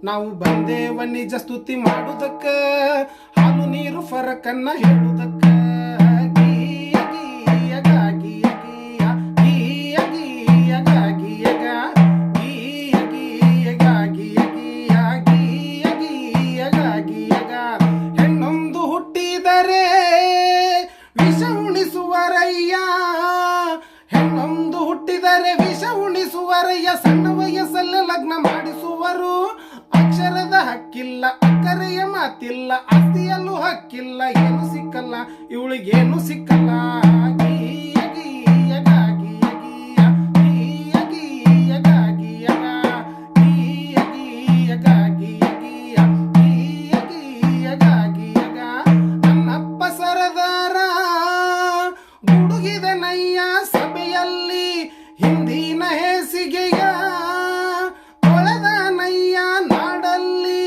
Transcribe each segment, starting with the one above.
ನಾವು ಬಂದೇವ ನಿಜ ಸ್ತುತಿ ಮಾಡುದಕ್ಕ, ಹಾಲು ನೀರು ಫರಕನ್ನ ಹೇಳುದಕ್ಕ. ಹೆಣ್ಣೊಂದು ಹುಟ್ಟಿದರೆ ವಿಷ ಉಣಿಸುವರಯ್ಯ, ಹೆಣ್ಣೊಂದು ಹುಟ್ಟಿದರೆ ವಿಷ ಉಣಿಸುವರಯ್ಯ. ಸಣ್ಣ ವಯಸ್ಸಲ್ಲೇ ಲಗ್ನ ಮಾಡಿಸುವರು, ಅಕ್ಷರದ ಹಕ್ಕಿಲ್ಲ, ಅಕ್ಕರೆಯ ಮಾತಿಲ್ಲ, ಆಸ್ತಿಯಲ್ಲೂ ಹಕ್ಕಿಲ್ಲ, ಏನು ಸಿಕ್ಕಲ್ಲ ಇವಳಿಗೇನು ಸಿಕ್ಕಲ್ಲ. ನನ್ನಪ್ಪ ಸರದಾರ ಗುಡುಗಿದನಯ್ಯ ಸಭೆಯಲ್ಲಿ, ಹಿಂದಿನ ಹೇಸಿಗೆಯ ತೊಳೆದನಯ್ಯ ನಾಡಲ್ಲಿ.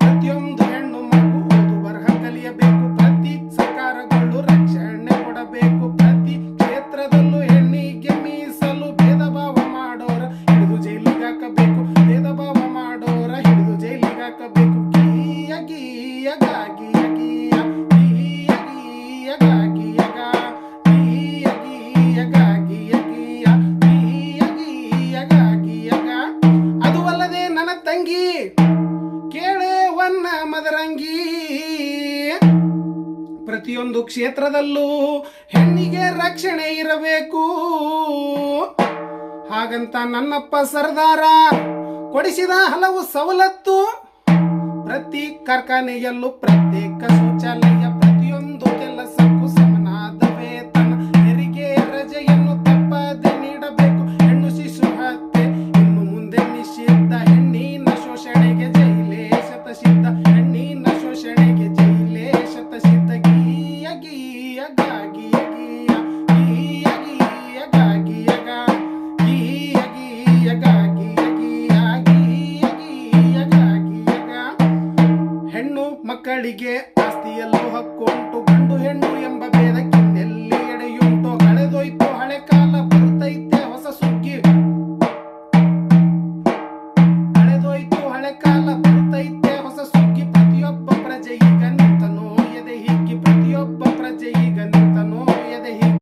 ಪ್ರತಿಯೊಂದು ಹೆಣ್ಣು ಮಗು ಓದು ಬರಹ ಕಲಿಯಬೇಕು, ಪ್ರತಿ ಸರ್ಕಾರಗಳು ರಕ್ಷಣೆ ಕೊಡಬೇಕು, ಪ್ರತಿ ಕ್ಷೇತ್ರದಲ್ಲೂ ಹೆಣ್ಣಿಗೆ ಮೀಸಲು. ಭೇದ ಭಾವ ಮಾಡೋರ ಹಿಡಿದು ಜೈಲಿಗೆ ಹಾಕಬೇಕು, ಭೇದ ಭಾವ ಮಾಡೋರ ಹಿಡಿದು ಜೈಲಿಗೆ ಹಾಕಬೇಕು. ಅದು ಅಲ್ಲದೆ ನನ್ನ ತಂಗಿ ಕೇಳೇವನ್ನ ಮದರಂಗಿ, ಪ್ರತಿಯೊಂದು ಕ್ಷೇತ್ರದಲ್ಲೂ ಹೆಣ್ಣಿಗೆ ರಕ್ಷಣೆ ಇರಬೇಕು. ಹಾಗಂತ ನನ್ನಪ್ಪ ಸರ್ದಾರ ಕೊಡಿಸಿದ ಹಲವು ಸವಲತ್ತು, ಪ್ರತಿ ಕಾರ್ಖಾನೆಯಲ್ಲೂ ಪ್ರತ್ಯೇಕ ಶೌಚಾಲಯ, ಪ್ರತಿಯೊಂದು ಕೆಲಸಕ್ಕೂ ಸಮನಾದ ವೇತನ, ಹೆರಿಗೆ ರಜೆಯನ್ನು ತಪ್ಪದೆ ನೀಡಬೇಕು. ಹೆಣ್ಣು ಶಿಶು ಹತ್ಯೆ ಇನ್ನು ಮುಂದೆ ನಿಷಿದ್ಧ, ಹೆಣ್ಣಿನ ಶೋಷಣೆಗೆ ಜೈಲೇ ಶತಸಿದ್ಧ, ಹೆಣ್ಣಿನ ಶೋಷಣೆಗೆ ಜೈಲೇ ಶತಸಿದ್ಧ. ಹೆಣ್ಣು ಮಕ್ಕಳಿಗೆ